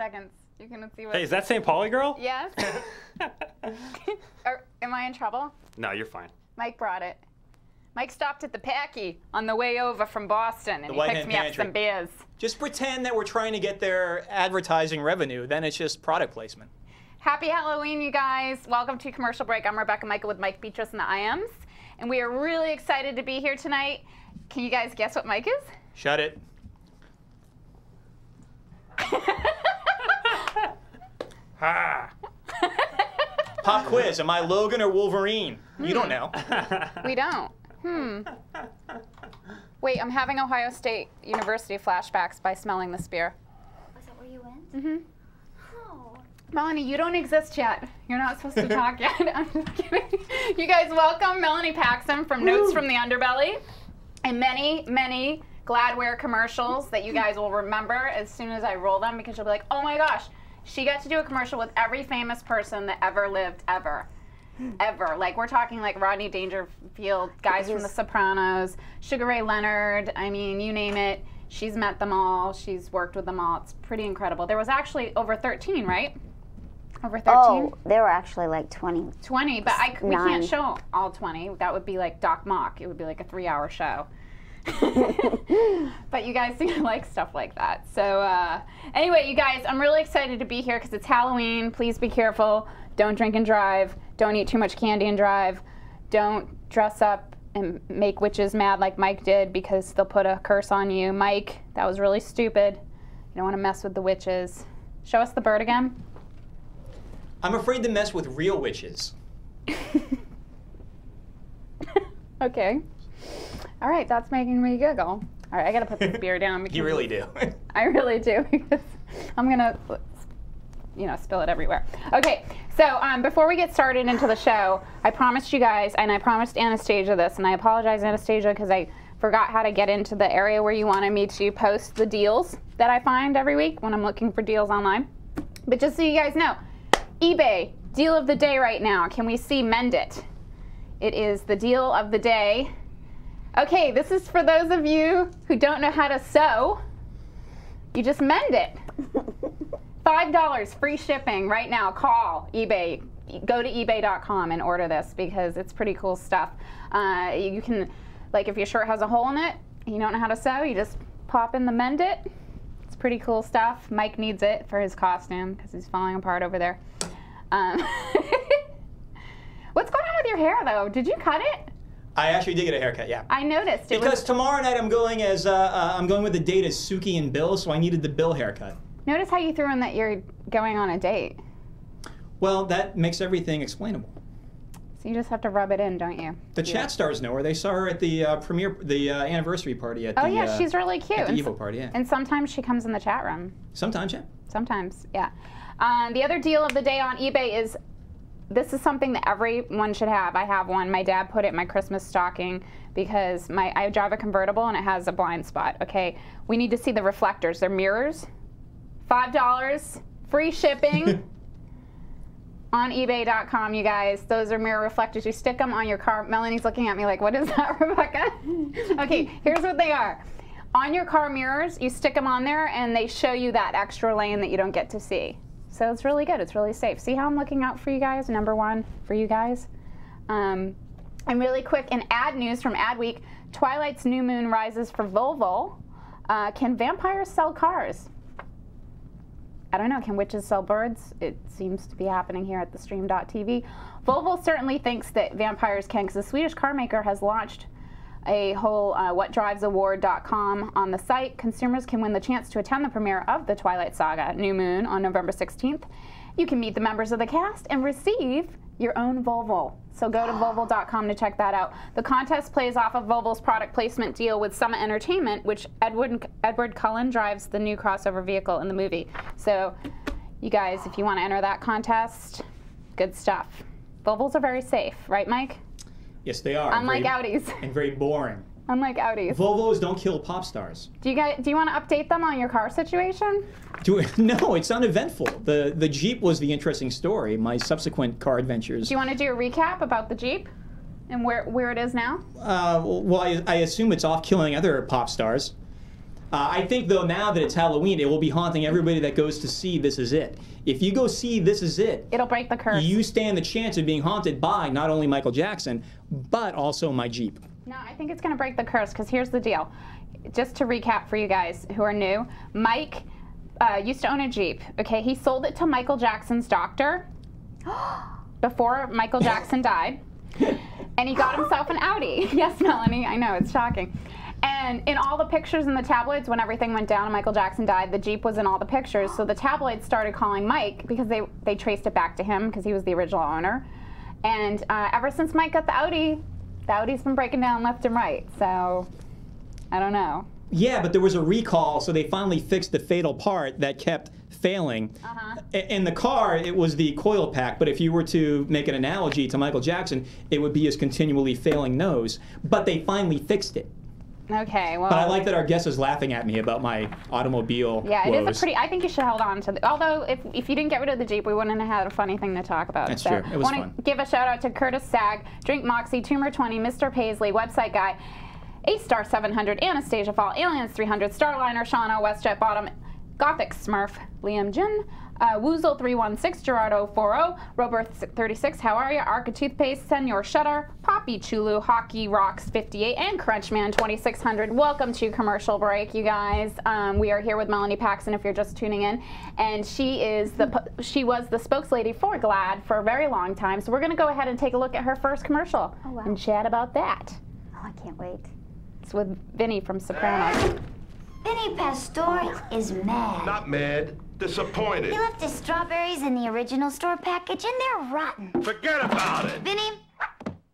seconds. You can see what. Hey, is that St. Pauli girl? Yes. Am I in trouble? No, you're fine. Mike brought it. Mike stopped at the Packy on the way over from Boston, and he picked me up some beers. Just pretend that we're trying to get their advertising revenue. Then it's just product placement. Happy Halloween, you guys. Welcome to Commercial Break. I'm Rebecca Michael with Mike Beatrice and the IMs, and we are really excited to be here tonight. Can you guys guess what Mike is? Shut it. Ha! Pop quiz. Am I Logan or Wolverine? You don't know. We don't. Wait, I'm having Ohio State University flashbacks by smelling this beer. Was that where you went? Mm-hmm. Oh. Melanie, you don't exist yet. You're not supposed to talk yet. I'm just kidding. You guys welcome Melanie Paxson from Notes from the Underbelly and many, many Gladware commercials that you guys will remember as soon as I roll them, because you'll be like, oh my gosh, she got to do a commercial with every famous person that ever lived, ever. Ever. Like, we're talking like Rodney Dangerfield, guys from The Sopranos, Sugar Ray Leonard, I mean, you name it. She's met them all. She's worked with them all. It's pretty incredible. There was actually over 13, right? Over 13? Oh, there were actually like 20. 20, but we can't show all 20. That would be like Doc Mock. It would be like a 3-hour show. But you guys seem to like stuff like that. So anyway, you guys, I'm really excited to be here because it's Halloween. Please be careful. Don't drink and drive. Don't eat too much candy and drive. Don't dress up and make witches mad like Mike did, because they'll put a curse on you. Mike, that was really stupid. You don't want to mess with the witches. Show us the bird again. I'm afraid to mess with real witches. Okay. All right, that's making me giggle. All right, I got to put this beer down. You really do. I really do, because I'm going to, you know, spill it everywhere. Okay, so before we get started into the show, I promised you guys, and I promised Anastasia this, and I apologize, Anastasia, because I forgot how to get into the area where you wanted me to post the deals that I find every week when I'm looking for deals online. But just so you guys know, eBay, deal of the day right now. Can we see Mend It? It is the deal of the day. Okay, this is for those of you who don't know how to sew. You just mend it. $5 free shipping right now. Call eBay. Go to ebay.com and order this, because it's pretty cool stuff. You can, like, if your shirt has a hole in it and you don't know how to sew, you just pop in the Mend It. It's pretty cool stuff. Mike needs it for his costume because he's falling apart over there. What's going on with your hair, though? Did you cut it? I actually did get a haircut, yeah. I noticed. Because tomorrow night I'm going as I'm going with the date as Suki and Bill, so I needed the Bill haircut. Notice how you threw in that you're going on a date. Well, that makes everything explainable. So you just have to rub it in, don't you? The chat stars know her. They saw her at the anniversary party at the. Oh yeah, she's really cute. At the Evo party, yeah. And sometimes she comes in the chat room. Sometimes, yeah. Sometimes, yeah. The other deal of the day on eBay is, this is something that everyone should have. I have one. My dad put it in my Christmas stocking because I drive a convertible and it has a blind spot. Okay, we need to see the reflectors. They're mirrors. $5, free shipping on ebay.com, you guys. Those are mirror reflectors. You stick them on your car. Melanie's looking at me like, what is that, Rebecca? Okay, here's what they are. On your car mirrors, you stick them on there and they show you that extra lane that you don't get to see. So it's really good. It's really safe. See how I'm looking out for you guys? Number one for you guys. And really quick, in ad news from Adweek, Twilight's new moon rises for Volvo. Can vampires sell cars? I don't know. Can witches sell birds? It seems to be happening here at the stream.tv. Volvo certainly thinks that vampires can, because the Swedish car maker has launched a whole whatdrivesaward.com on the site. Consumers can win the chance to attend the premiere of the Twilight Saga New Moon on November 16th. You can meet the members of the cast and receive your own Volvo. So go to Volvo.com to check that out. The contest plays off of Volvo's product placement deal with Summit Entertainment, which Edward Cullen drives the new crossover vehicle in the movie. So you guys, if you want to enter that contest, good stuff. Volvos are very safe, right, Mike? Yes, they are. Unlike Audis. And very boring. Unlike Audis. Volvos don't kill pop stars. Do you want to update them on your car situation? No, it's uneventful. The Jeep was the interesting story. My subsequent car adventures. Do you want to do a recap about the Jeep and where it is now? Well, I assume it's off killing other pop stars. I think, though, now that it's Halloween, it will be haunting everybody that goes to see This Is It. If you go see This Is It, It'll break the curse. you stand the chance of being haunted by not only Michael Jackson, but also my Jeep. No, I think it's going to break the curse because here's the deal. Just to recap for you guys who are new, Mike used to own a Jeep. Okay, he sold it to Michael Jackson's doctor before Michael Jackson died, and he got himself an Audi. Yes, Melanie, I know, it's shocking. And in all the pictures in the tabloids, when everything went down and Michael Jackson died, the Jeep was in all the pictures. So the tabloids started calling Mike because they traced it back to him because he was the original owner. And ever since Mike got the Audi's been breaking down left and right. So I don't know. Yeah, but there was a recall, so they finally fixed the fatal part that kept failing. In the car, it was the coil pack, but if you were to make an analogy to Michael Jackson, it would be his continually failing nose. But they finally fixed it. Okay, well. But I like that our guest is laughing at me about my automobile Yeah, it woes. is a pretty. I think you should hold on to. Although, if you didn't get rid of the Jeep, we wouldn't have had a funny thing to talk about. That's true. It was fun. Want to give a shout out to Curtis Sag, Drink Moxie, Tumor 20, Mr. Paisley, Website Guy, A-Star 700, Anastasia Fall, Aliens 300, Starliner, Shauna, WestJet Bottom, Gothic Smurf, Liam Jin, Woozle 316, Gerardo 40, Robert 36, How Are Ya, Arca Toothpaste, Senor Shutter, Poppy Chulu, Hockey Rocks 58, and Crunchman 2600. Welcome to Commercial Break, you guys. We are here with Melanie Paxson, if you're just tuning in, and she was the spokeslady for Glad for a very long time. So we're going to go ahead and take a look at her first commercial and chat about that. Oh, I can't wait. It's with Vinny from Sopranos. Vinny Pastore is mad. Not mad, disappointed. He left his strawberries in the original store package and they're rotten. Forget about it. Vinny,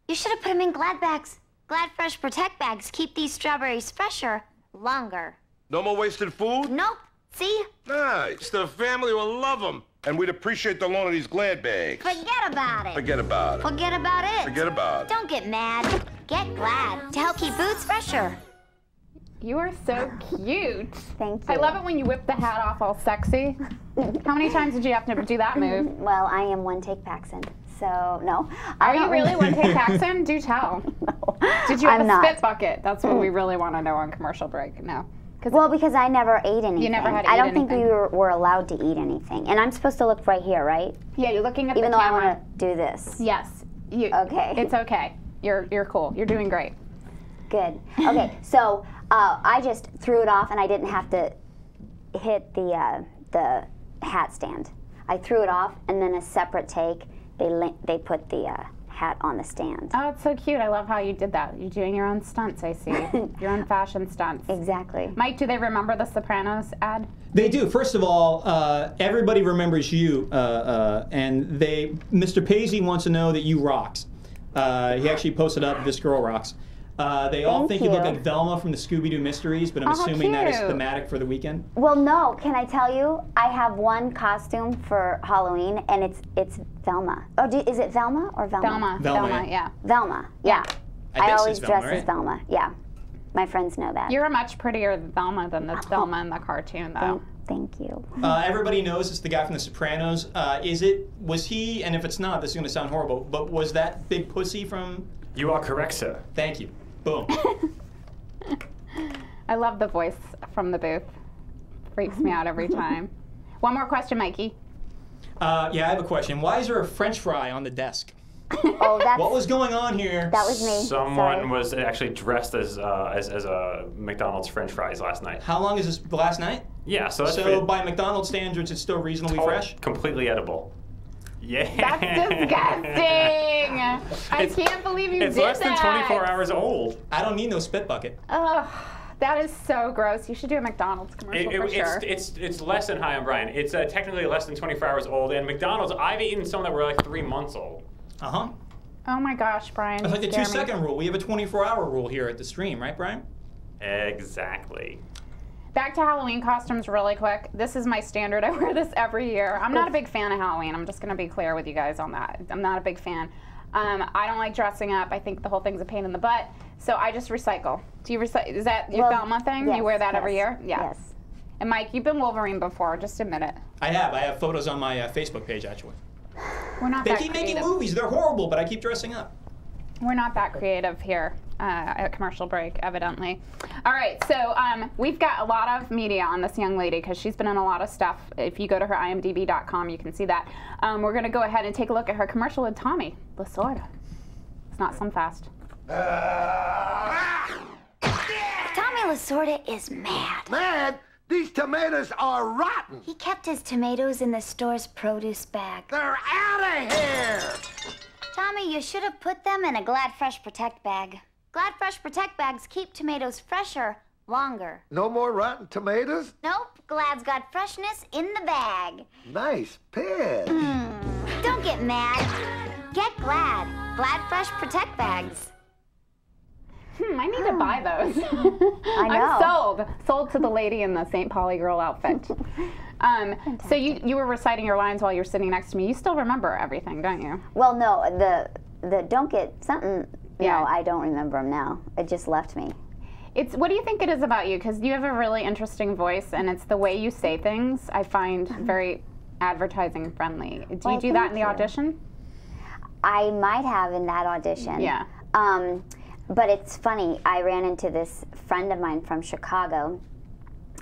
you should have put them in Glad bags. Glad Fresh Protect bags keep these strawberries fresher longer. No more wasted food? Nope. See? Nice. The family will love them. And we'd appreciate the loan of these Glad bags. Forget about it. Forget about it. Forget about it. Forget about it. Don't get mad. Get Glad to help keep foods fresher. You are so cute. Thank you. I love it when you whip the hat off all sexy. How many times did you have to do that move? Well, I am one take Paxson, so no. Are you really one take Paxson? Do tell. No, Did you have I'm a not. spit bucket? That's what we really want to know on commercial break. No. Well, because I never ate anything. You never had to I eat don't think we anything. were allowed to eat anything. And I'm supposed to look right here, right? Yeah, you're looking at Even the though camera. I want to do this. Yes. You, Okay. It's okay. You're cool. You're doing great. Good. Okay, so I just threw it off and I didn't have to hit the hat stand. I threw it off and then a separate take, they put the hat on the stand. Oh, it's so cute. I love how you did that. You're doing your own stunts, I see. Your own fashion stunts. Exactly. Mike, do they remember the Sopranos ad? They do. First of all, everybody remembers you, and Mr. Paisley wants to know that you rocks. He actually posted up, "This girl rocks." They all think you look you. like Velma from the Scooby-Doo Mysteries, but I'm Oh, assuming that is cute. thematic for the weekend. Well, no, can I tell you? I have one costume for Halloween and it's Velma. Oh, is it Velma or Velma? Velma, yeah. Velma, yeah. I think always it's Velma, dress as right? Velma, yeah. My friends know that. You're a much prettier Velma than the Velma in the cartoon, though. Thank you. Everybody knows it's the guy from The Sopranos. Was he, and if it's not, this is going to sound horrible, but was that Big Pussy from... You are correct, sir. Thank you. Boom. I love the voice from the booth. Freaks me out every time. One more question, Mikey. Yeah, I have a question. Why is there a French fry on the desk? Oh, that's What was going on here? that was me. Someone Sorry. was actually dressed as a McDonald's French fries last night. How long is this? Last night? Yeah, so that's So by McDonald's standards, it's still reasonably fresh? completely edible. Yeah. That's disgusting. I can't believe you It's did less than that. 24 hours old. I don't need no spit bucket. Ugh, that is so gross. You should do a McDonald's commercial for sure. It's less than, hi, I'm Brian. It's technically less than 24 hours old, and McDonald's, I've eaten some that were like 3 months old. Uh-huh. Oh my gosh, Brian. It's like the you scare me. 2-second rule. We have a 24-hour rule here at the stream, right, Brian? Exactly. Back to Halloween costumes really quick. This is my standard. I wear this every year. I'm not a big fan of Halloween. I'm just going to be clear with you guys on that. I'm not a big fan. I don't like dressing up. I think the whole thing's a pain in the butt. So I just recycle. Do you recycle? Is that your Velma thing? Yes, You wear that every yes, year? Yeah. Yes. And Mike, you've been Wolverine before. Just admit it. I have photos on my Facebook page, actually. We're not They that keep creative. making movies. They're horrible, but I keep dressing up. We're not that creative here. a commercial break, evidently. All right, so we've got a lot of media on this young lady because she's been in a lot of stuff. If you go to her imdb.com, you can see that. We're going to go ahead and take a look at her commercial with Tommy Lasorda. It's not Sunfast. Tommy Lasorda is mad. Mad? These tomatoes are rotten. He kept his tomatoes in the store's produce bag. They're out of here. Tommy, you should have put them in a Glad Fresh Protect bag. Glad Fresh Protect bags keep tomatoes fresher longer. No more rotten tomatoes? Nope, Glad's got freshness in the bag. Nice pitch. Don't get mad. Get Glad. Glad Fresh Protect bags. I need to buy those. I know. I'm sold. Sold to the lady in the St. Pauli girl outfit. So you were reciting your lines while you're sitting next to me. You still remember everything, don't you? Well, no, the don't get something. Yeah. No, I don't remember them now. It just left me. What do you think it is about you? Because you have a really interesting voice, and it's the way you say things I find very advertising friendly. Do you do that in the audition? I might have in that audition. Yeah. But it's funny, I ran into this friend of mine from Chicago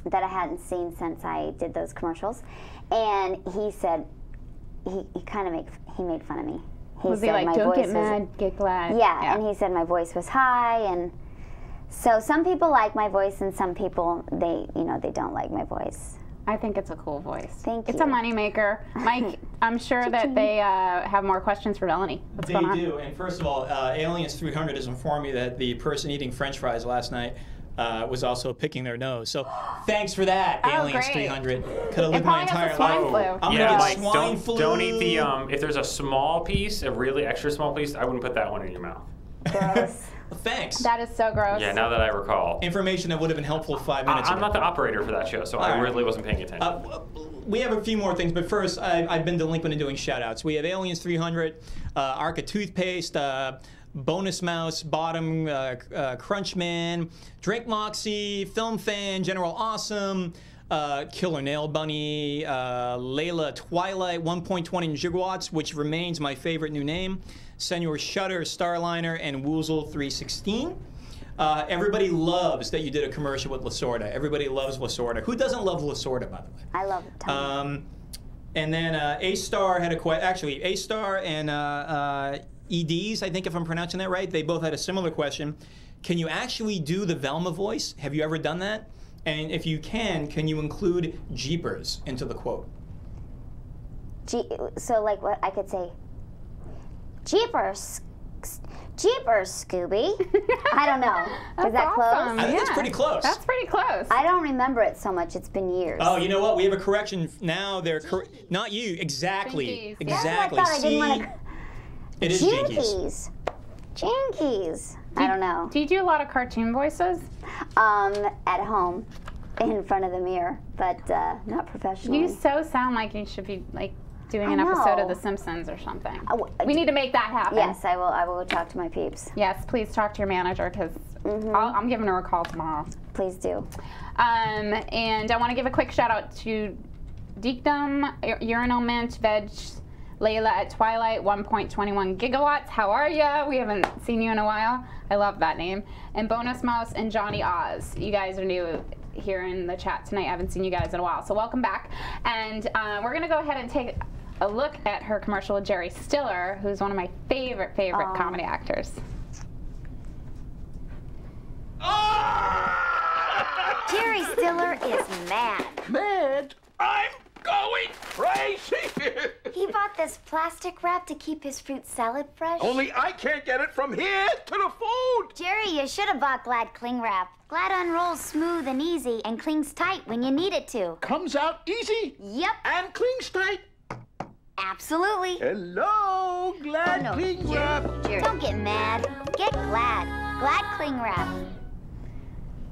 that I hadn't seen since I did those commercials, and he said, he made fun of me. Was he like, don't get mad, get glad? Yeah, and he said my voice was high, and so some people like my voice and some people, they don't like my voice. I think it's a cool voice. Thank you. It's a moneymaker. Mike, I'm sure that they have more questions for Melanie. What's going on? They do, and first of all, Aliens 300 has informed me that the person eating French fries last night was also picking their nose. So thanks for that, Aliens 300. Could have lived my entire life. Flu. I'm Yeah, gonna Mike, get swine flu. don't eat the, if there's a small piece, a really extra small piece, I wouldn't put that one in your mouth. Gross. Thanks. That is so gross. Yeah, now that I recall. Information that would have been helpful 5 minutes I'm ago. not the operator for that show, so I really wasn't paying attention. We have a few more things, but first, I've been delinquent in doing shout-outs. We have Aliens 300, Arca Toothpaste, Bonus Mouse, Bottom, Crunchman, Drink Moxie, Film Fan, General Awesome, Killer Nail Bunny, Layla Twilight, 1.20 gigawatts, which remains my favorite new name, Senor Shutter, Starliner, and Woozle 316. Everybody loves that you did a commercial with Lasorda. Everybody loves Lasorda. Who doesn't love Lasorda, by the way? I love Tommy. And then A-Star had a question. Actually, A-Star and EDs, I think if I'm pronouncing that right, they both had a similar question. Can you actually do the Velma voice? Have you ever done that? And if you can you include Jeepers into the quote? So like what I could say, Jeepers, Scooby. I don't know. Is that awesome. close? I think it's pretty close. That's pretty close. I don't remember it so much. It's been years. Oh, you know what? We have a correction now. They're not you. Exactly. Jinkies. Exactly. Yeah, I didn't want to. It is Jinkies. Jinkies. I don't know. Do you do a lot of cartoon voices? At home, in front of the mirror, but not professionally. You so sound like you should be like doing an I episode know. of The Simpsons or something. We need to make that happen. Yes, I will. I will talk to my peeps. Yes, please talk to your manager because I'm giving her a call tomorrow. Please do. And I want to give a quick shout out to Deekdom, Urinal Mint, Veg, Layla at Twilight, 1.21 gigawatts. How are ya? We haven't seen you in a while. I love that name. And Bonus Mouse and Johnny Oz. You guys are new here in the chat tonight. I haven't seen you guys in a while, so welcome back. And we're gonna go ahead and take a look at her commercial with Jerry Stiller, who's one of my favorite comedy actors. Jerry Stiller is mad. Mad? I'm going crazy. He bought this plastic wrap to keep his fruit salad fresh. Only I can't get it from here to the food. Jerry, you should have bought Glad Cling Wrap. Glad unrolls smooth and easy and clings tight when you need it to. Comes out easy Yep, and clings tight. absolutely. Hello, Glad Cling Wrap. Jerry, don't get mad. Get Glad. Glad Cling Wrap.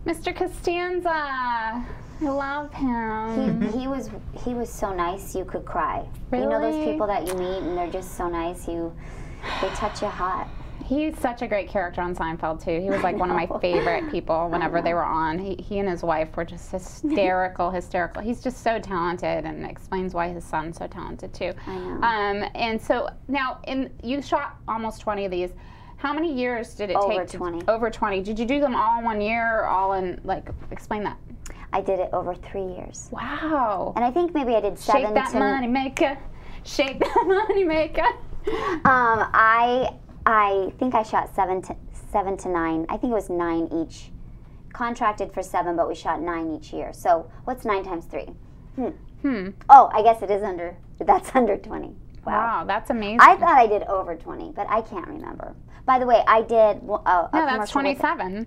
Mr. Costanza, I love him. He was so nice you could cry. You know those Really? people that you meet and they're just so nice they touch you hot. He's such a great character on Seinfeld too. He was like one of my favorite people whenever they were on. He and his wife were just hysterical. He's just so talented and explains why his son's so talented too. I know. And so now, you shot almost 20 of these. How many years did it Over take? 20. Over 20. Did you do them all in 1 year or all in, like, explain that? I did it over 3 years. Wow. And I to I did 7 Shake that money maker. Shake that money maker. I think I shot 7 to 9. I think it was 9 each. Contracted for 7, but we shot 9 each year. So what's 9 times 3? Oh, I guess it is under. That's under 20. Wow, that's amazing. I thought I did over 20, but I can't remember. By the way, I did. No, that's 27.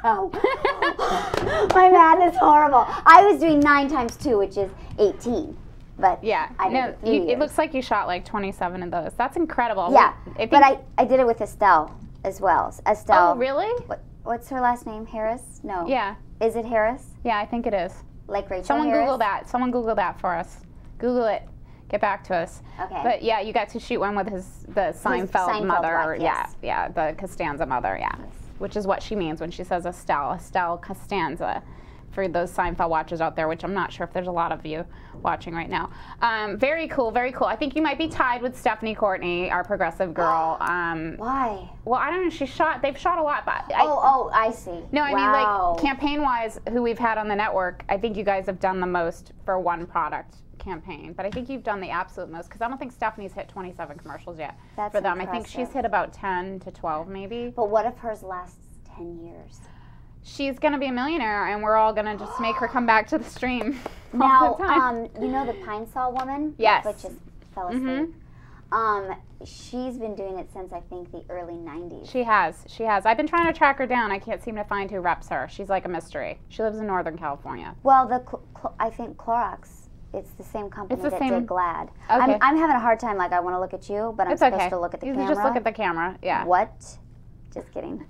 Oh, my math is horrible. I was doing 9 times 2, which is 18. But Yeah, it looks like you shot like 27 of those. That's incredible. Yeah, but I did it with Estelle as well. Estelle. Oh, really? What's her last name? Harris? No. Yeah. Is it Harris? Yeah, I think it is. Like Rachel Someone Harris? Google that. Someone Google that for us. Google it. Get back to us. Okay. But yeah, you got to shoot one with the Seinfeld mother. wife, yes. Yeah, the Costanza mother. Yeah, which is what she means when she says Estelle Costanza. For those Seinfeld watchers out there, which I'm not sure if there's a lot of you watching right now. Very cool, very cool. I think you might be tied with Stephanie Courtney, our progressive girl. Why? Well, I don't know. They've shot a lot, but I see. no, I Wow. mean like campaign-wise, who we've had on the network. I think you guys have done the most for one product campaign, but I think you've done the absolute most because I don't think Stephanie's hit 27 commercials yet That's for them. I think impressive. she's hit about 10 to 12 maybe. But what if hers lasts 10 years? She's gonna be a millionaire, and we're all gonna just make her come back to the stream. Now, all the time. you know the Pine Sol woman? Yes. Which just fell asleep. She's been doing it since I think the early 90s. She has. I've been trying to track her down. I can't seem to find who reps her. She's like a mystery. She lives in Northern California. Well, I think Clorox, it's the same company It's the that same- did Glad. Okay. I'm having a hard time, like I want to look at you, but I'm It's supposed okay. to look at the You camera. just look at the camera. Yeah. What? Just kidding.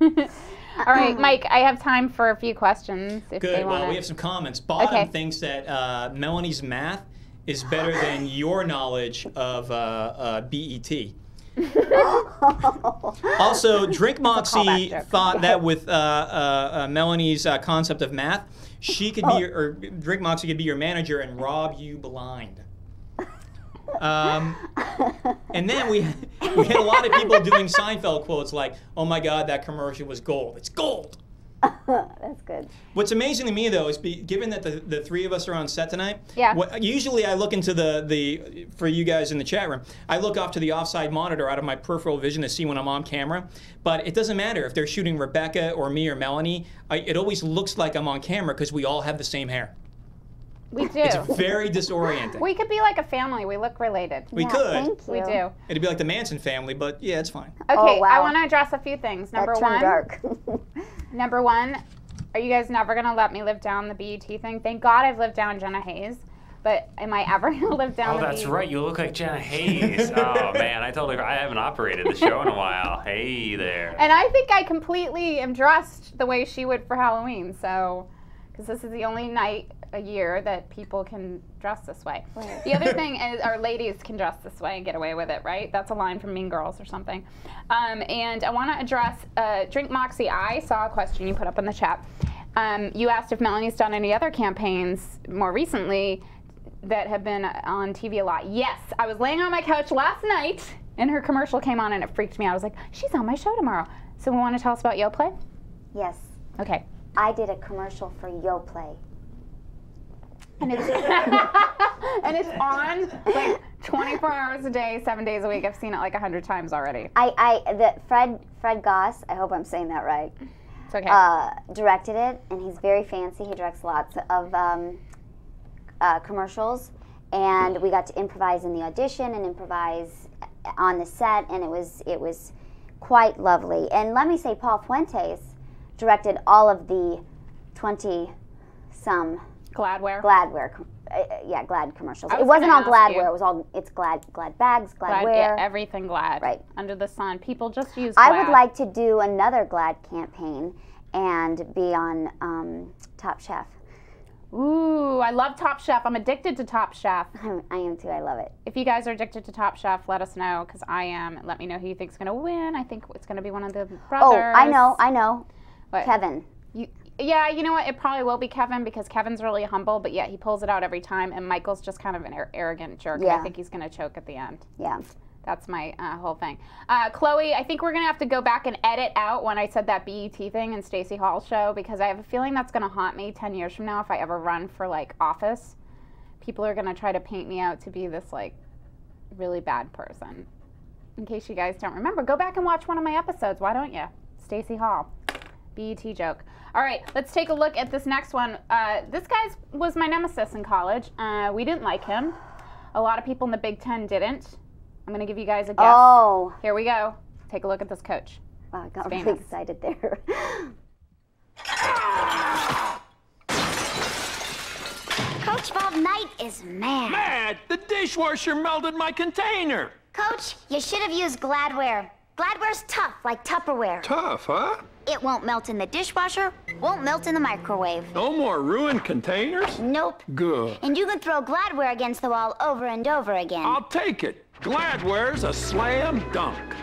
All right, Mike. I have time for a few questions. If they Good. want Well, we have some comments. Bottom Okay. thinks that Melanie's math is better than your knowledge of BET. Also, Drink Moxie callback joke. thought that with Melanie's concept of math, she could be or Drink Moxie could be your manager and rob you blind. And then we had a lot of people doing Seinfeld quotes like, "Oh my God, that commercial was gold. It's gold." That's good. What's amazing to me though is given that the three of us are on set tonight. Yeah. Usually I look into the for you guys in the chat room. I look off to the offside monitor out of my peripheral vision to see when I'm on camera. But it doesn't matter if they're shooting Rebecca or me or Melanie. It always looks like I'm on camera because we all have the same hair. We do. It's very disorienting. We could be like a family. We look related. We Yeah, could. Thank you. We do. It'd be like the Manson family, but yeah, it's fine. Okay, Oh, wow. I want to address a few things. That Number turned one. dark. Number one, are you guys never gonna let me live down the BET thing? Thank God I've lived down Jenna Hayes, but am I ever gonna live down Oh, the that's BET? right. You look like Jenna Hayes. Oh man, I told her I haven't operated the show in a while. Hey there. And I think I completely am dressed the way she would for Halloween. So, because this is the only night a year that people can dress this way. Right. The other thing is our ladies can dress this way and get away with it, right? That's a line from Mean Girls or something. And I want to address Drink Moxie. I saw a question you put up in the chat. You asked if Melanie's done any other campaigns more recently that have been on TV a lot. Yes, I was laying on my couch last night and her commercial came on and it freaked me out. I was like, she's on my show tomorrow. So we want to tell us about YoPlay? Yes. Okay. I did a commercial for YoPlay. And it's, and it's on like 24 hours a day, 7 days a week. I've seen it like 100 times already. Fred Goss, I hope I'm saying that right, It's okay. directed it, and he's very fancy. He directs lots of commercials, and we got to improvise in the audition and improvise on the set, and it was quite lovely. And let me say, Paul Fuentes directed all of the 20-some Gladware. Glad commercials. I It was wasn't all gonna ask Gladware. you. It's Glad bags, Glad, Gladware. yeah, everything Glad. Right. Under the sun. People just use Glad. I would like to do another Glad campaign and be on Top Chef. Ooh, I love Top Chef. I'm addicted to Top Chef. I am too. I love it. If you guys are addicted to Top Chef, let us know because I am. Let me know who you think's going to win. I think it's going to be one of the brothers. Oh, I know. What? Kevin. Yeah, you know what? It probably will be Kevin because Kevin's really humble, but yet he pulls it out every time. And Michael's just kind of an arrogant jerk. And Yeah. I think he's going to choke at the end. Yeah. That's my whole thing. Chloe, I think we're going to have to go back and edit out when I said that BET thing in Stacey Hall's show, because I have a feeling that's going to haunt me 10 years from now if I ever run for, like, office. People are going to try to paint me out to be this, like, really bad person. In case you guys don't remember, go back and watch one of my episodes. Why don't you? Stacey Hall. BET joke. All right, let's take a look at this next one. This guy was my nemesis in college. We didn't like him. A lot of people in the Big Ten didn't. I'm going to give you guys a guess. Oh. Here we go. Take a look at this coach. Wow, I got really excited there. Coach Bob Knight is mad. Mad? The dishwasher melted my container. Coach, you should have used Gladware. Gladware's tough, like Tupperware. Tough, huh? It won't melt in the dishwasher, won't melt in the microwave. No more ruined containers? Nope. Good. And you can throw Gladware against the wall over and over again. I'll take it. Gladware's a slam dunk.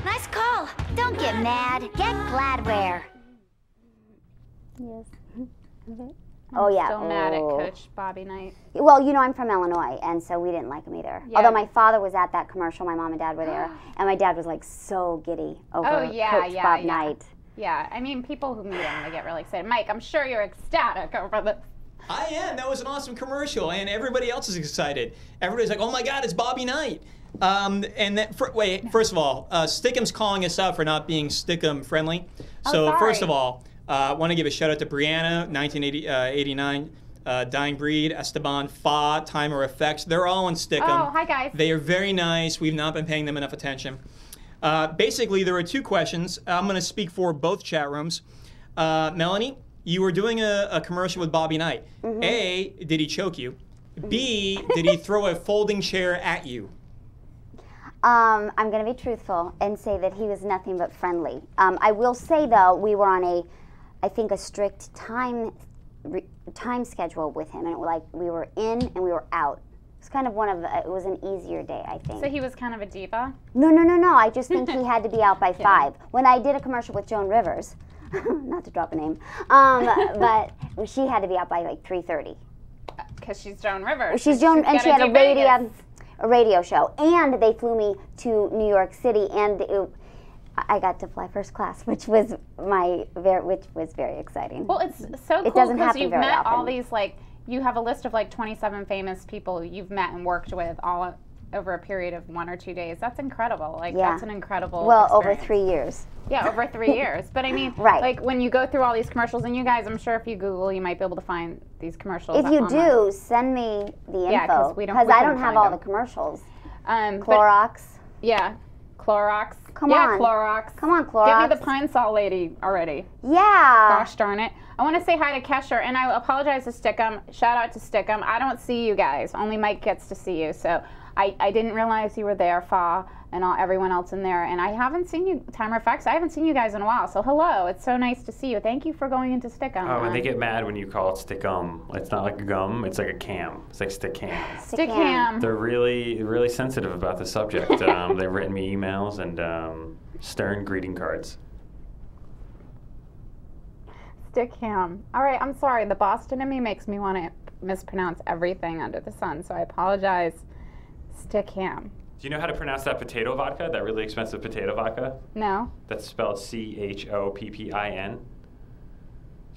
Nice call. Don't get mad. Get Gladware. Yes. Oh, yeah. Still mad at Coach Bobby Knight. Well, you know, I'm from Illinois, and so we didn't like him either. Yeah. Although my father was at that commercial, my mom and dad were there, and my dad was like so giddy over Coach Bob Knight. Yeah, I mean, people who meet him, they get really excited. Mike, I'm sure you're ecstatic over this. I am. That was an awesome commercial, and everybody else is excited. Everybody's like, "Oh my God, it's Bobby Knight!" And then, first of all, Stickham's calling us out for not being Stickham friendly. So sorry. first of all, I want to give a shout out to Brianna, 1989, Dying Breed, Esteban, Fa, Timer Effects. They're all in Stickham. Oh, hi guys. They are very nice. We've not been paying them enough attention. Basically, there are two questions. I'm going to speak for both chat rooms. Melanie, you were doing a commercial with Bobby Knight. Mm-hmm. A, did he choke you? B, did he throw a folding chair at you? I'm going to be truthful and say that he was nothing but friendly. I will say, though, we were on I think a strict time schedule with him, and we were in and we were out. It's kind of it was an easier day, I think. So he was kind of a diva? No. I just think he had to be out by 5. When I did a commercial with Joan Rivers, not to drop a name, but she had to be out by like 3:30. Because she's Joan Rivers. She's Joan, and she had a radio show, and they flew me to New York City, and I got to fly first class, which was very exciting. Well, it's so cool because you've met all these, like, you have a list of like 27 famous people you've met and worked with all over a period of 1 or 2 days. That's incredible. Like, that's an incredible experience. Over 3 years. Yeah, over 3 years. But I mean, like, when you go through all these commercials, and you guys, I'm sure if you Google, you might be able to find these commercials. If you do, send me the info. Because I don't have all the commercials. Clorox. Yeah. Clorox. Come on. Clorox. Come on, Clorox. Give me the Pine Sol lady already. Yeah. Gosh darn it. I want to say hi to Kesher, and I apologize to Stickham. Shout out to Stickham. I don't see you guys. Only Mike gets to see you. So I didn't realize you were there, Fa, and everyone else in there. And I haven't seen you, Timer Effects. I haven't seen you guys in a while. So hello. It's so nice to see you. Thank you for going into Stickham. Oh, and they get mad when you call it Stickham. It's not like a gum. It's like a cam. It's like Stickham. Stickham. They're really, really sensitive about the subject. They've written me emails and stern greeting cards. Stickham. All right, I'm sorry. The Boston in me makes me want to mispronounce everything under the sun, so I apologize. Stickham. Do you know how to pronounce that potato vodka? That really expensive potato vodka? No. That's spelled Choppin. You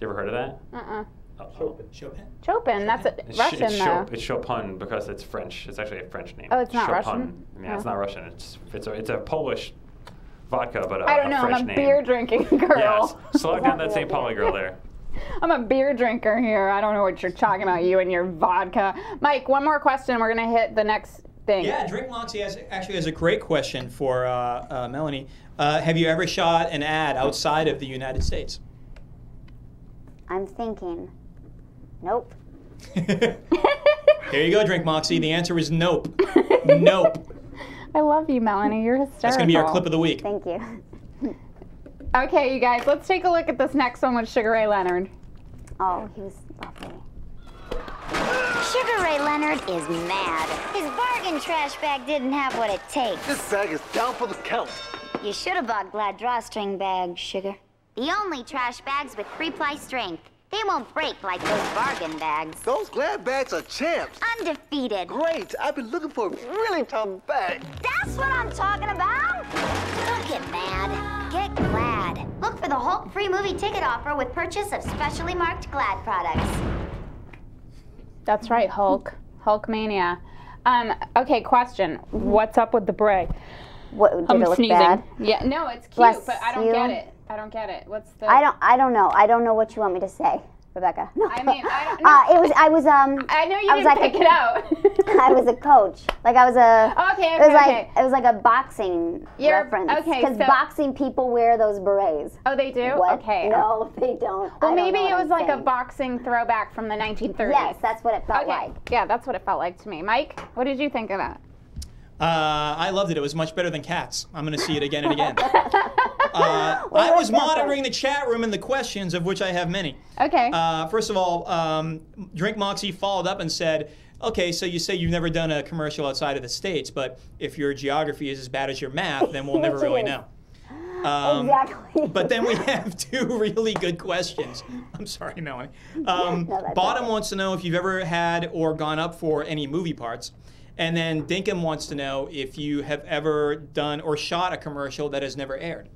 ever heard of that? Chopin. Chopin. That's Russian, though. It's Chopin because it's French. It's actually a French name. Oh, it's not Chopin. Russian? Yeah, it's not Russian. It's a Polish vodka, but I don't know. French I'm a name. beer drinking girl. Yes. Slow down that St. Pauli girl there. I'm a beer drinker here. I don't know what you're talking about, you and your vodka. Mike, one more question. We're going to hit the next thing. Yeah, Drink Moxie actually has a great question for Melanie. Have you ever shot an ad outside of the United States? I'm thinking. Nope. Here you go, Drink Moxie. The answer is nope. Nope. I love you, Melanie. You're hysterical. That's going to be our clip of the week. Thank you. Okay, you guys, let's take a look at this next one with Sugar Ray Leonard. Oh, he was lovely. Sugar Ray Leonard is mad. His bargain trash bag didn't have what it takes. This bag is down for the count. You should have bought Glad drawstring bags, Sugar. The only trash bags with 3-ply strength. They won't break like those bargain bags. Those Glad bags are champs. Undefeated. Great. I've been looking for a really tough bag. That's what I'm talking about. Don't get mad. Get Glad. Look for the Hulk free movie ticket offer with purchase of specially marked Glad products. That's right, Hulk. Hulkmania. Okay, question. What's up with the bray? What, did I'm it look sneezing. bad? Yeah, no, it's cute, Bless but I don't you. get it. I don't get it. What's the? I don't know. I don't know what you want me to say, Rebecca. No. I mean, I don't know. I was I know you I was didn't like pick it out. I was a coach. Like I was a. Okay, It was okay. like it was like a boxing reference. okay, Because so- boxing people wear those berets. Oh, they do? What? Okay. No, they don't. Well, I don't maybe know it what was I'm like a saying. boxing throwback from the 1930s. Yes, that's what it felt Okay. like. Yeah, that's what it felt like to me. Mike, what did you think of that? I loved it. It was much better than Cats. I'm going to see it again and again. I was monitoring the chat room and the questions, of which I have many. Okay. First of all, Drink Moxie followed up and said, okay, so you say you've never done a commercial outside of the States, but if your geography is as bad as your math, then we'll never Which it really is. know. Exactly. But then we have two really good questions. I'm sorry, Melanie. that's Bottom okay. wants to know if you've ever had or gone up for any movie parts. And then Dinkum wants to know if you have ever done or shot a commercial that has never aired.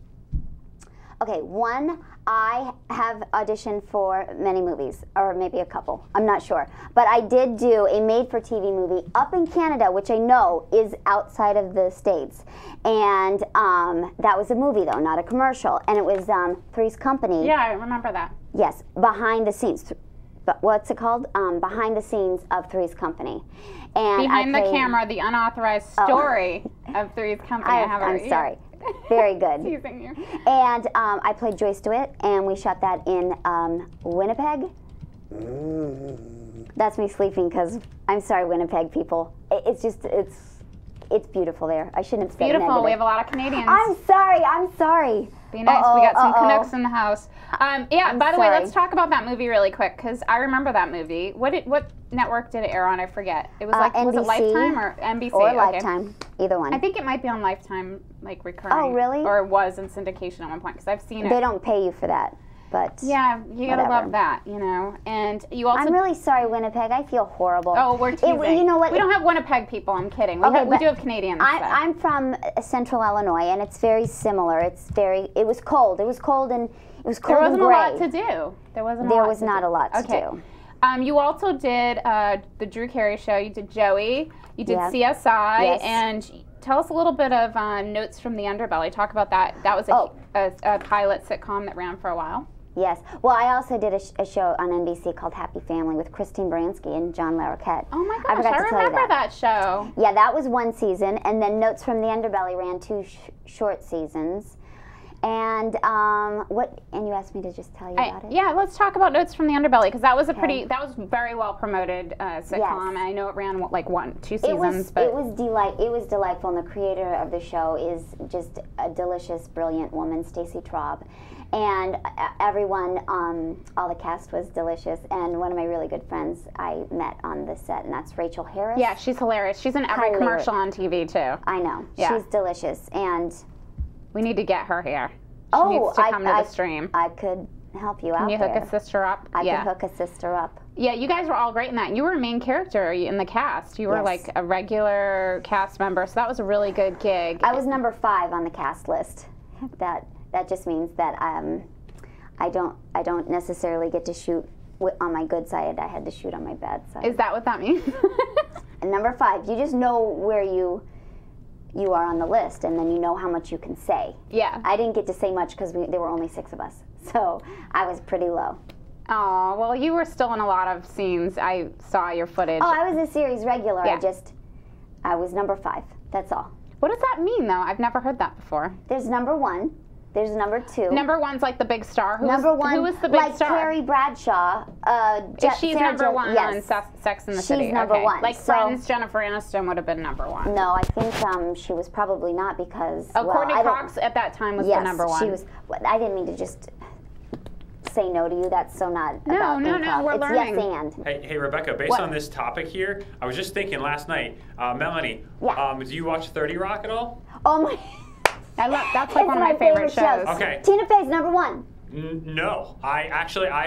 Okay, one, I have auditioned for many movies, or maybe a couple, I'm not sure. But I did do a made-for-TV movie up in Canada, which I know is outside of the States. And that was a movie, though, not a commercial. And it was Three's Company. Yeah, I remember that. Yes, behind the scenes. But what's it called? Behind the scenes of Three's Company. And Behind I the played- camera, the unauthorized story of Three's Company. I have it I'm right here. sorry. Very good. Teasing you. And I played Joyce DeWitt, and we shot that in Winnipeg. That's me sleeping because I'm sorry, Winnipeg people. It's just it's beautiful there. I shouldn't have said Beautiful. negative. We have a lot of Canadians. I'm sorry. Be nice. We got some Canucks in the house. Yeah. By the way, sorry. let's talk about that movie really quick because I remember that movie. What network did it air on? I forget. It was like was it NBC Lifetime or NBC? Or Okay. Lifetime, either one. I think it might be on Lifetime, like recurring. Oh, really? Or it was in syndication at one point because I've seen it. They don't pay you for that, but Yeah, you gotta whatever. love that, you know. And you also. I'm really sorry, Winnipeg. I feel horrible. Oh, we're teasing. You know what? We don't have Winnipeg people. I'm kidding. We, Okay, we but do have Canadians. I'm from Central Illinois, and it's very similar. It was cold. It was cold and there wasn't and a gray. lot to do. There wasn't. There a lot was to not do. a lot to Okay. do. You also did the Drew Carey show. You did Joey. You did Yeah. CSI. Yes. And tell us a little bit of Notes from the Underbelly. Talk about that. That was a pilot sitcom that ran for a while. Yes. Well, I also did a show on NBC called Happy Family with Christine Baranski and John Larroquette. Oh my I gosh, forgot I to tell you remember that show. Yeah, that was one season, and then Notes from the Underbelly ran two short seasons. And and you asked me to just tell you about it? Yeah, let's talk about Notes from the Underbelly because that was that was very well promoted sitcom. Yes. I know it ran like 2 seasons. It was delightful, and the creator of the show is just a delicious, brilliant woman, Stacey Traub. And everyone, all the cast was delicious. And one of my really good friends I met on the set, and that's Rachel Harris. Yeah, she's hilarious. She's in every Hilarious. commercial on TV too. I know. Yeah. She's delicious. And We need to get her here. She needs to come to the stream. I could help you out. Can you hook there. a sister up? I yeah. could hook a sister up. Yeah, you guys were all great in that. You were a main character in the cast. You were Yes. like a regular cast member, so that was a really good gig. I was number 5 on the cast list. That just means that I don't necessarily get to shoot on my good side. I had to shoot on my bad side. Is that what that means? And number 5, you just know where you are on the list, and then you know how much you can say. Yeah. I didn't get to say much because there were only 6 of us, so I was pretty low. Oh, well, you were still in a lot of scenes. I saw your footage. Oh, I was a series regular. Yeah. I was number 5. That's all. What does that mean, though? I've never heard that before. There's number 1. There's number 2. Number 1's like the big star. Number 1, Who was the big like star? Carrie Bradshaw. She's Sarah number 1 yes. on Sex and the City. She's number okay. 1. Like so, Friends, Jennifer Aniston would have been number 1. No, I think she was probably not because. Oh, well, Courtney I don't- Cox at that time was yes, the number 1. she was. I didn't mean to just say no to you. That's so not. No, about no, improv. we're it's learning. Yes, and. Hey, Rebecca, based What? on this topic here, I was just thinking last night, Melanie, Yeah. do you watch 30 Rock at all? Oh my. That's like It's one of my favorite shows. Okay. Tina Fey's number 1. No. I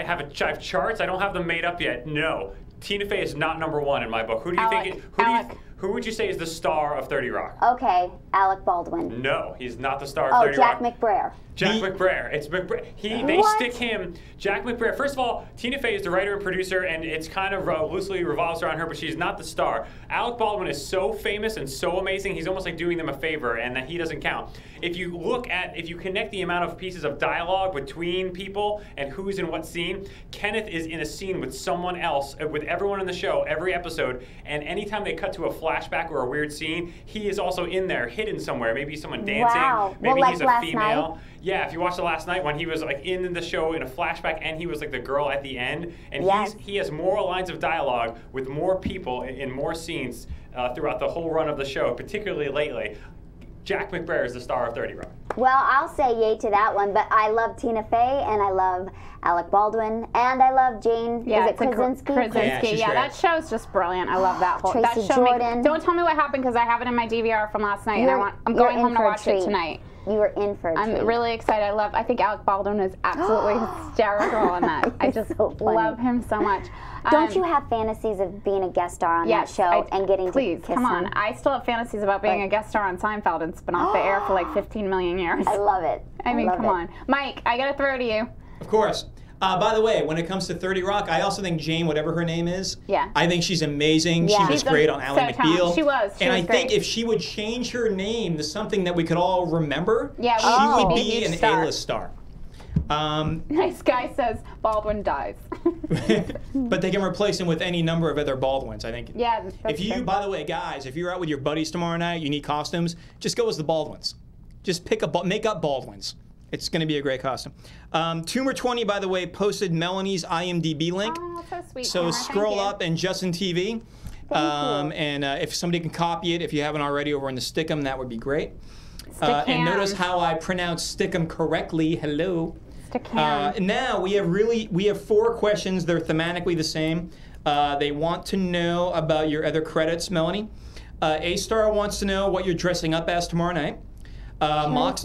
have charts. I don't have them made up yet. No. Tina Fey is not #1 in my book. Who do you think? Who would you say is the star of 30 Rock? Okay, Alec Baldwin. No, he's not the star of 30 Jack Rock. McBrayer. Jack McBrayer. It's McBrayer. They stick him. Jack McBrayer. First of all, Tina Fey is the writer and producer, and it's kind of loosely revolves around her, but she's not the star. Alec Baldwin is so famous and so amazing. He's almost like doing them a favor, and that he doesn't count. If you connect the amount of pieces of dialogue between people and who's in what scene, Kenneth is in a scene with someone else, with everyone in the show, every episode, and anytime they cut to a flashback or a weird scene, he is also in there, hidden somewhere. Maybe someone dancing. Wow. Maybe well, he's like a female. Night. Yeah, if you watched it last night when he was like in the show in a flashback and he was like the girl at the end, and he has more lines of dialogue with more people in more scenes throughout the whole run of the show, particularly lately. Jack McBrayer is the star of 30 Rock. Well, I'll say yay to that one, but I love Tina Fey, and I love Alec Baldwin, and I love Jane. Yeah, is it Krasinski? Krasinski. Yeah, that show's just brilliant. I love that whole. Tracy that show Jordan. Don't tell me what happened because I have it in my DVR from last night, and I'm going home to watch it tonight. You were in for a treat. I'm really excited. I think Alec Baldwin is absolutely hysterical in that. I just love him so much. Don't you have fantasies of being a guest star on that show and getting to kiss come on. him? I still have fantasies about being a guest star on Seinfeld. It's been off the air for like 15 million years. I love it. I mean, come on. Mike, I got to throw to you. Of course. By the way, when it comes to 30 Rock, I also think Jane, whatever her name is, I think she's amazing. Yeah. She was great on Ally McBeal. She was. And I think if she would change her name to something that we could all remember, she would be an A-list star. Nice guy says Baldwin dies. But they can replace him with any number of other Baldwins, I think. Yeah. If you, by the way, guys, if you're out with your buddies tomorrow night, you need costumes, just go as the Baldwins. Just make up Baldwins. It's going to be a great costume. Tumor20, by the way, posted Melanie's IMDb link. Oh, so sweet. So scroll up and Justin TV. And if somebody can copy it, if you haven't already, over in the Stickum, that would be great. And notice how I pronounce Stickum correctly. Hello. Now we have 4 questions. They're thematically the same. They want to know about your other credits, Melanie. A-Star wants to know what you're dressing up as tomorrow night.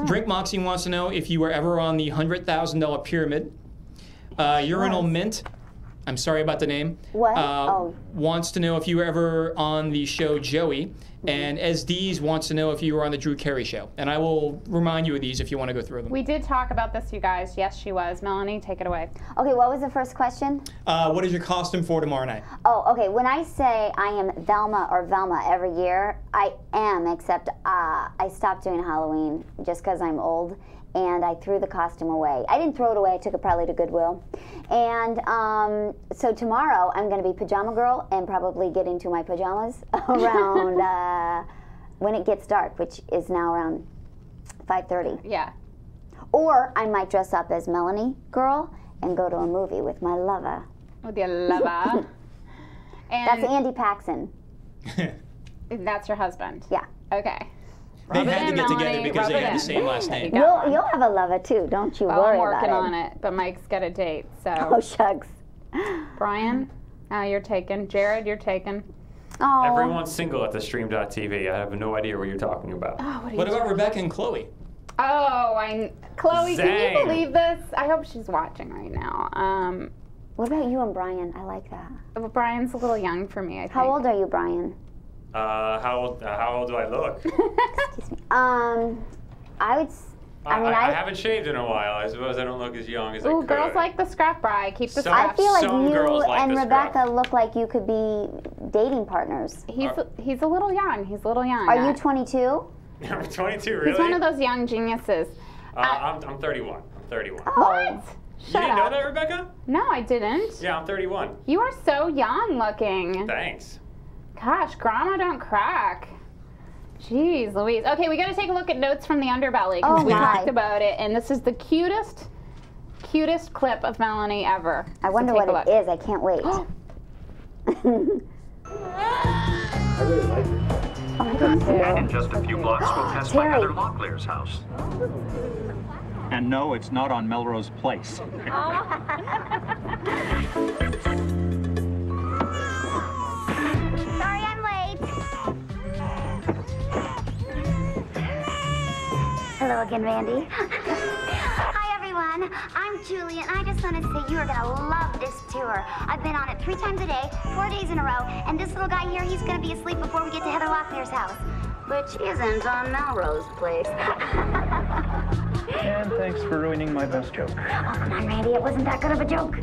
Drink Moxie wants to know if you were ever on the $100,000 pyramid. Urinal Mint, I'm sorry about the name. Wants to know if you were ever on the show Joey. And SDs wants to know if you were on the Drew Carey show. And I will remind you of these if you want to go through them. We did talk about this, you guys. Yes, she was. Melanie, take it away. Okay, what was the first question? What is your costume for tomorrow night? Oh, okay. When I say I am Velma or Velma every year, I am, except I stopped doing Halloween just because I'm old, and I threw the costume away. I didn't throw it away. I took it probably to Goodwill. And so tomorrow I'm going to be Pajama Girl and probably get into my pajamas around when it gets dark, which is now around 5:30. Yeah. Or I might dress up as Melanie Girl and go to a movie with my lover. With your lover. And that's Andy Paxson. That's your husband? Yeah. Okay. They had to get together because they have the same last name. You'll have a lover too, don't you worry about it. I'm working on it, but Mike's got a date, so. Oh, shucks. Brian, you're taken. Jared, you're taken. Oh. Everyone's single at the stream.tv. I have no idea what you're talking about. Oh, what about Rebecca and Chloe? Oh, Chloe, can you believe this? I hope she's watching right now. What about you and Brian? I like that. Well, Brian's a little young for me, I think. How old are you, Brian? How old do I look? Excuse me. I haven't shaved in a while. I suppose I don't look as young as I could. Girls like the scruff, Bri. Keep the scruff. I feel like you and Rebecca look like you could be dating partners. He's a little young. He's a little young. Are you 22? I'm 22, really? He's one of those young geniuses. I'm 31. I'm 31. What? You didn't know that, Rebecca? No, I didn't. Yeah, I'm 31. You are so young looking. Thanks. Gosh, grandma don't crack. Jeez Louise. Okay, we got to take a look at notes from the Underbelly because we talked about it, and this is the cutest clip of Melanie ever. I wonder what it is. I can't wait. I really like it. And in just a few blocks, we'll pass by Heather Locklear's house. And no, it's not on Melrose Place. Sorry I'm late. Hello again, Randy. Hi, everyone. Brian. I'm Julie, and I just want to say you are going to love this tour. I've been on it 3 times a day, 4 days in a row, and this little guy here, he's going to be asleep before we get to Heather Locklear's house, which isn't on Melrose Place. And thanks for ruining my best joke. Oh, come on, Randy, it wasn't that good of a joke.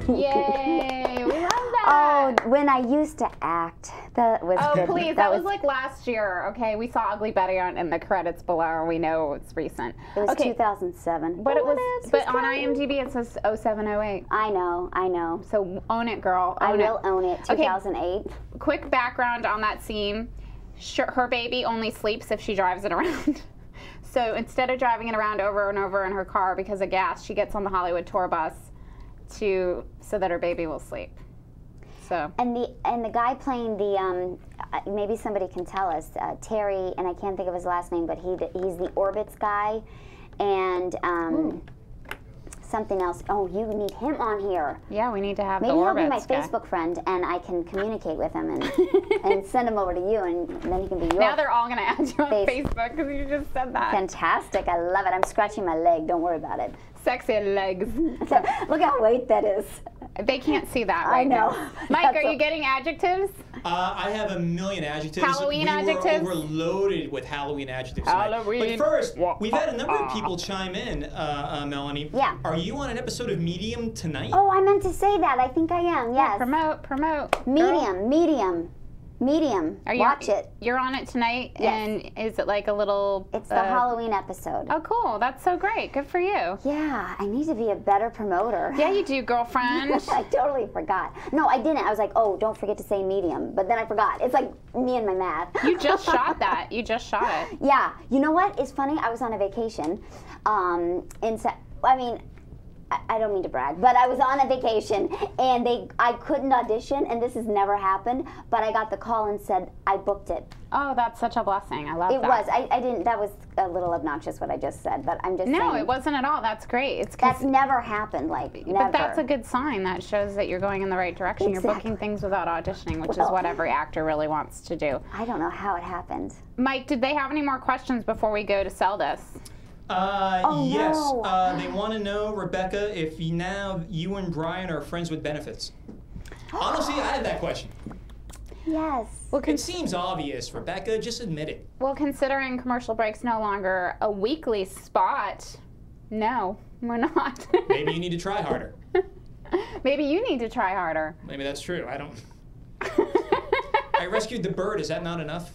Yay! We love that. Oh, when I used to act, that was Oh, good. please, that was like last year, okay? We saw Ugly Betty in the credits below, and we know it's recent. It was okay. 2007. But but on IMDb it says 0708. I know. So own it, girl. I will own it. 2008. Okay. Quick background on that scene. Her baby only sleeps if she drives it around. So instead of driving it around over and over in her car because of gas, she gets on the Hollywood tour bus so that her baby will sleep. So. And the guy playing the maybe somebody can tell us, Terry, and I can't think of his last name, but he's the Orbits guy, and something else. Oh, you need him on here. Yeah, we need to have maybe the Orbits he'll be my guy. Facebook friend, and I can communicate with him and send him over to you, and then he can be your. Now they're all going to add you on Facebook because you just said that. Fantastic! I love it. I'm scratching my leg. Don't worry about it. Sexy legs. Look how weight that is. They can't see that I right know. now. Mike, are you getting adjectives? I have a million adjectives. Halloween adjectives? We were overloaded with Halloween adjectives Halloween. tonight. But first, we've had a number of people chime in, Melanie. Yeah. Are you on an episode of Medium tonight? Oh, I meant to say that. I think I am, yes. Promote. Medium. Watch it. You're on it tonight? Yes. And is it like a little... It's the Halloween episode. Oh, cool. That's so great. Good for you. Yeah, I need to be a better promoter. Yeah, you do, girlfriend. I totally forgot. No, I didn't. I was like, oh, don't forget to say medium. But then I forgot. It's like me and my math. You just shot that. You just shot it. Yeah. You know what? It's funny. I was on a vacation. I don't mean to brag, but I was on a vacation and I couldn't audition, and this has never happened, but I got the call and said I booked it. Oh, that's such a blessing. I love that. It was. I didn't, that was a little obnoxious what I just said, but I'm just saying. No, it wasn't at all. That's great. That's never happened, like, never. But that's a good sign. That shows that you're going in the right direction. Exactly. You're booking things without auditioning, which is what every actor really wants to do. I don't know how it happened. Mike, did they have any more questions before we go to sell this? Yes. No. They want to know, Rebecca, if you and Brian are friends with benefits. Honestly, I had that question. Yes. Well, it seems obvious, Rebecca. Just admit it. Well, considering commercial break's no longer a weekly spot, no, we're not. Maybe you need to try harder. Maybe you need to try harder. Maybe that's true. I don't... I rescued the bird. Is that not enough?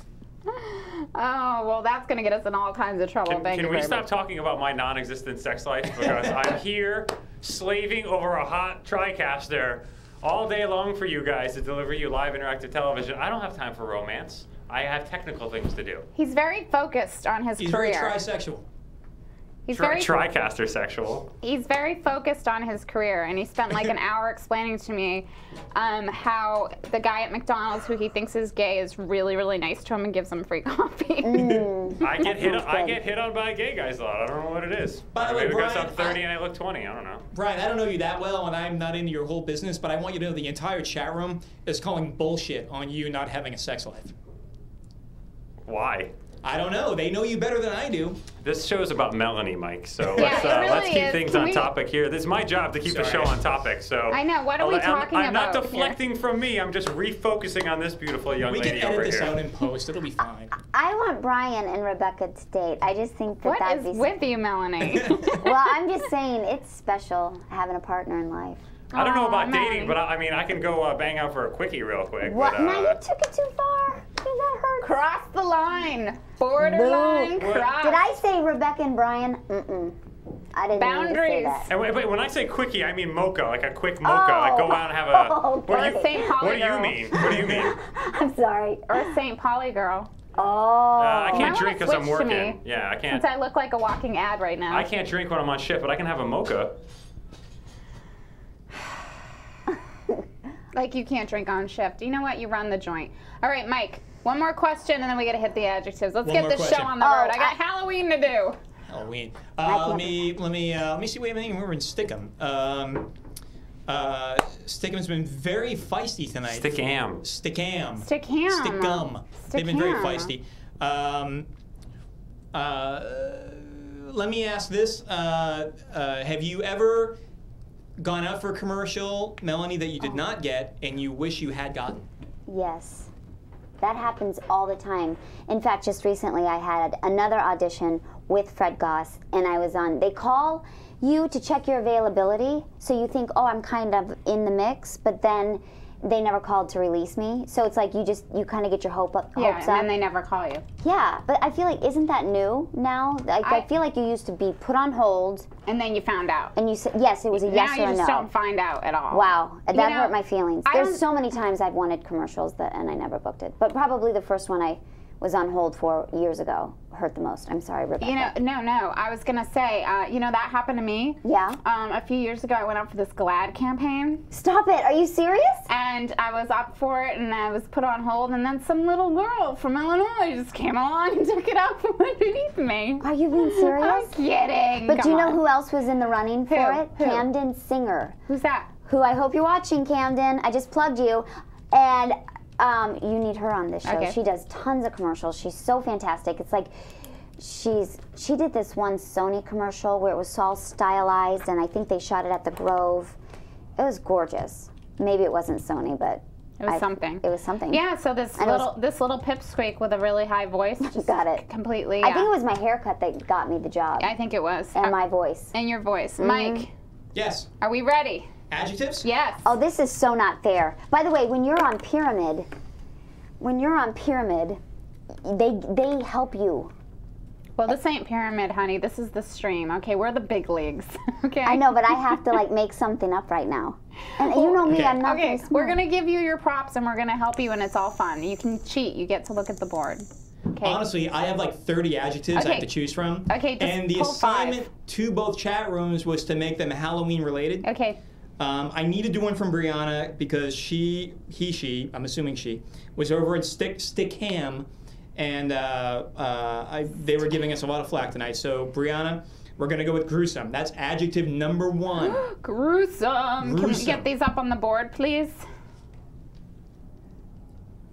Oh, well, that's going to get us in all kinds of trouble. Can we stop talking about my non-existent sex life? Because I'm here slaving over a hot TriCaster all day long for you guys to deliver you live interactive television. I don't have time for romance. I have technical things to do. He's very focused on his career. He's very trisexual. He's very TriCaster sexual. He's very focused on his career, and he spent like an hour explaining to me how the guy at McDonald's who he thinks is gay is really, really nice to him and gives him free coffee. I get hit on by gay guys a lot. I don't know what it is. By the way, maybe because Brian, I'm 30 and I look 20. I don't know. Brian, I don't know you that well, and I'm not into your whole business, but I want you to know the entire chat room is calling bullshit on you not having a sex life. Why? I don't know. They know you better than I do. This show's about Melanie, Mike. So Yeah, let's keep things on topic here. This is my job to keep the show on topic. So I know. What are we talking about? I'm not deflecting from me. I'm just refocusing on this beautiful young lady over here. We can edit this out in post. It'll be fine. I want Brian and Rebecca to date. I just think that that'd be... What is with you, Melanie? Well, I'm just saying it's special having a partner in life. I don't know about dating, but I mean, I can go bang out for a quickie real quick. What? But, now you took it too far. That hurts. Cross the line. Borderline cross. Did I say Rebecca and Brian? I didn't mean to say that. And wait, when I say quickie, I mean mocha, like a quick mocha. Like go out and have a... What do you mean? What do you mean? I'm sorry. Or a St. Pauli girl. Oh. I can't drink because I'm working. Yeah, I can't. Since I look like a walking ad right now. I can't drink when I'm on shift, but I can have a mocha. Like you can't drink on shift. You know what? You run the joint. All right, Mike. One more question, and then we got to hit the adjectives. Let's get this show on the road. I got Halloween to do. Halloween. Let me see. Wait a minute. We're in Stickham. Stickham's been very feisty tonight. Stickham. They've been very feisty. let me ask this. Have you ever gone out for a commercial, Melanie, that you did not get and you wish you had gotten? Yes. That happens all the time. In fact, just recently I had another audition with Fred Goss, and I was on, they call you to check your availability, so you think, oh, I'm kind of in the mix, but then they never called to release me. So it's like you kind of get your hopes up. Yeah, and then they never call you. Yeah, but I feel like, isn't that new now? Like, I feel like you used to be put on hold. And then you found out. And you said, yes, it was a yes or a no. Now you just don't find out at all. Wow, that hurt my feelings. There's so many times I've wanted commercials and I never booked it. But probably the first one I was on hold for years ago hurt the most. I'm sorry, Rebecca. No. I was gonna say, that happened to me. Yeah. A few years ago, I went out for this Glad campaign. Stop it! Are you serious? And I was up for it, and I was put on hold, and then some little girl from Illinois just came along and took it out from underneath me. Are you being serious? I'm kidding. But do you know who else was in the running for it? Who? Camden Singer. Who's that? Who I hope you're watching, Camden. I just plugged you, and. You need her on this show. Okay. She does tons of commercials. She's so fantastic. It's like she did this one Sony commercial where it was all stylized, and I think they shot it at the Grove. It was gorgeous. Maybe it wasn't Sony, but it was something. It was something. Yeah. So this little pipsqueak with a really high voice just got it completely. I think it was my haircut that got me the job. I think it was. And my voice. And your voice, Mike. Yes. Are we ready? Adjectives? Yes. Oh, this is so not fair. By the way, when you're on Pyramid, they help you. Well, this ain't Pyramid, honey. This is the Stream. Okay, we're the big leagues. Okay. I know, but I have to make something up right now. And you know me, I'm not very smart. We're gonna give you your props, and we're gonna help you, and it's all fun. You can cheat. You get to look at the board. Okay. Honestly, I have 30 adjectives I have to choose from. Okay, just and the pull assignment 5. to both chat rooms was to make them Halloween related. Okay. I need to do one from Brianna because she, I'm assuming she, was over at Stick Ham, and they were giving us a lot of flack tonight. So Brianna, we're gonna go with gruesome. That's adjective number 1. Gruesome. Can we get these up on the board, please?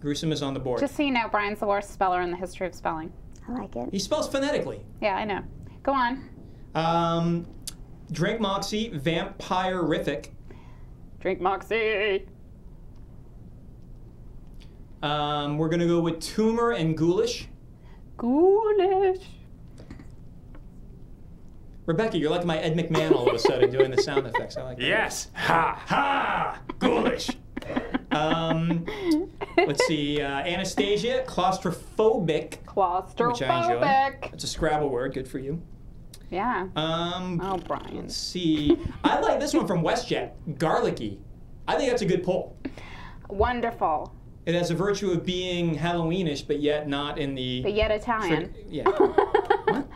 Gruesome is on the board. Just so you know, Brian's the worst speller in the history of spelling. I like it. He spells phonetically. Yeah, I know. Go on. Drink Moxie, vampire-rific. Drink Moxie. We're gonna go with tumor and ghoulish. Ghoulish. Rebecca, you're like my Ed McMahon all of a sudden doing the sound effects. I like that. Yes. Ha ha. Ghoulish. Let's see. Anastasia, claustrophobic. Claustrophobic. Which I enjoy. It's a Scrabble word. Good for you. Yeah. Oh, Brian. Let's see. I like this one from WestJet. Garlicky. I think that's a good pull. Wonderful. It has a virtue of being Halloweenish, but yet not in the. But yet Italian. Yeah. What?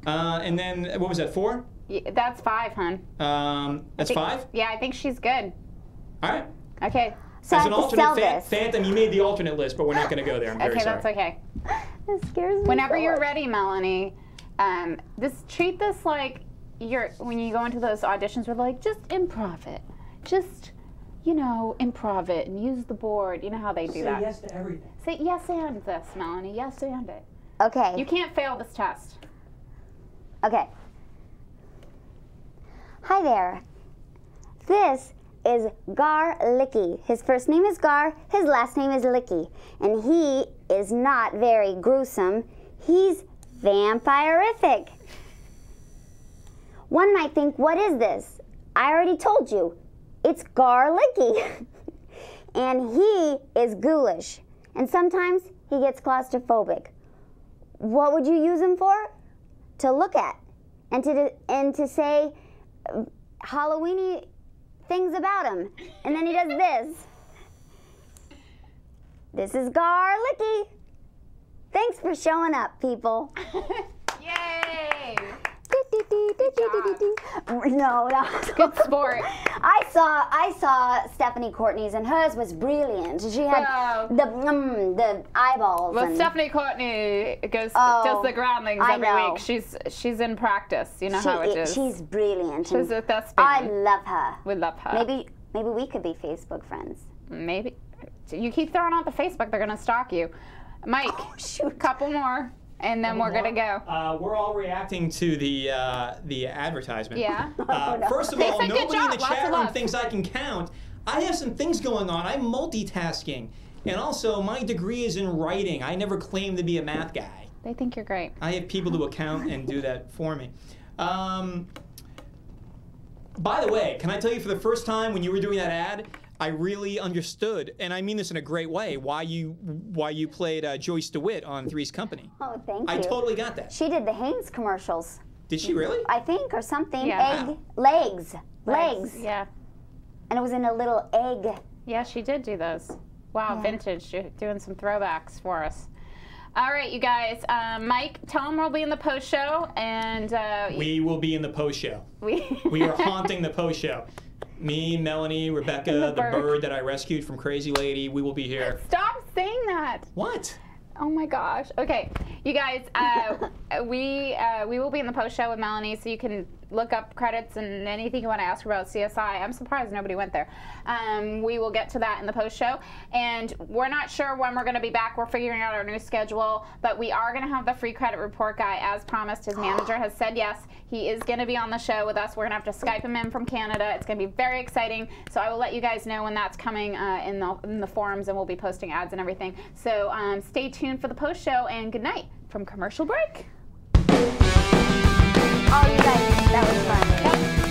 And then what was that? 4? Yeah, that's 5, hon. That's 5? Yeah, I think she's good. All right. Okay. So as I an have to sell alternate this. Phantom, you made the alternate list, but we're not going to go there. I'm very sorry. That's okay. That scares me. Whenever so you're much. ready, Melanie, treat this like when you go into those auditions, we're like, just improv it. Just, improv it and use the board. You know how they do that. Say yes to everything. Say yes and this, Melanie. Yes and it. Okay. You can't fail this test. Okay. Hi there. This is Garlicky. His first name is Gar, his last name is Licky. And he is not very gruesome. He's vampirific. One might think, what is this? I already told you. It's Garlicky. And he is ghoulish. And sometimes he gets claustrophobic. What would you use him for? To look at and to say Halloweeny things about him. And then he does this. This is Garlicky. Thanks for showing up, people. Yay! No, that was good sport. I saw Stephanie Courtney's, and hers was brilliant. She had the eyeballs. Well, Stephanie Courtney does the groundlings every week. She's in practice. You know how it is. She's brilliant. She's a thespian. I love her. We love her. Maybe we could be Facebook friends. Maybe. You keep throwing out the Facebook, they're gonna stalk you. Mike, couple more. And then we're gonna go. We're all reacting to the advertisement. Yeah. First of They all, said good nobody in the job, lots chat of room love. thinks I can count. I have some things going on. I'm multitasking. And also, my degree is in writing. I never claimed to be a math guy. They think you're great. I have people to account and do that for me. By the way, can I tell you for the first time when you were doing that ad, I really understood, and I mean this in a great way, why you played Joyce DeWitt on Three's Company. Oh, thank you. I totally got that. She did the Hanes commercials. Did she really? I think, or something. Yeah. Egg, legs. Yeah. And it was in a little egg. Yeah, she did do those. Wow, Yeah. vintage. You're doing some throwbacks for us. All right, you guys. Mike, tell them we'll be in the post show, and we will be in the post show. We are haunting the post show. Me, Melanie, Rebecca, the bird that I rescued from Crazy Lady. We will be here. Stop saying that. What? Oh my gosh. Okay, you guys. We will be in the post show with Melanie, so you can look up credits and anything you want to ask her about CSI. I'm surprised nobody went there. We will get to that in the post show, and we're not sure when we're going to be back. We're figuring out our new schedule, but we are going to have the free credit report guy as promised. His manager has said yes. He is going to be on the show with us. We're going to have to Skype him in from Canada. It's going to be very exciting. So I will let you guys know when that's coming in the forums, and we'll be posting ads and everything. So stay tuned for the post show, and good night from commercial break. Oh, you guys, that was fun. Yep.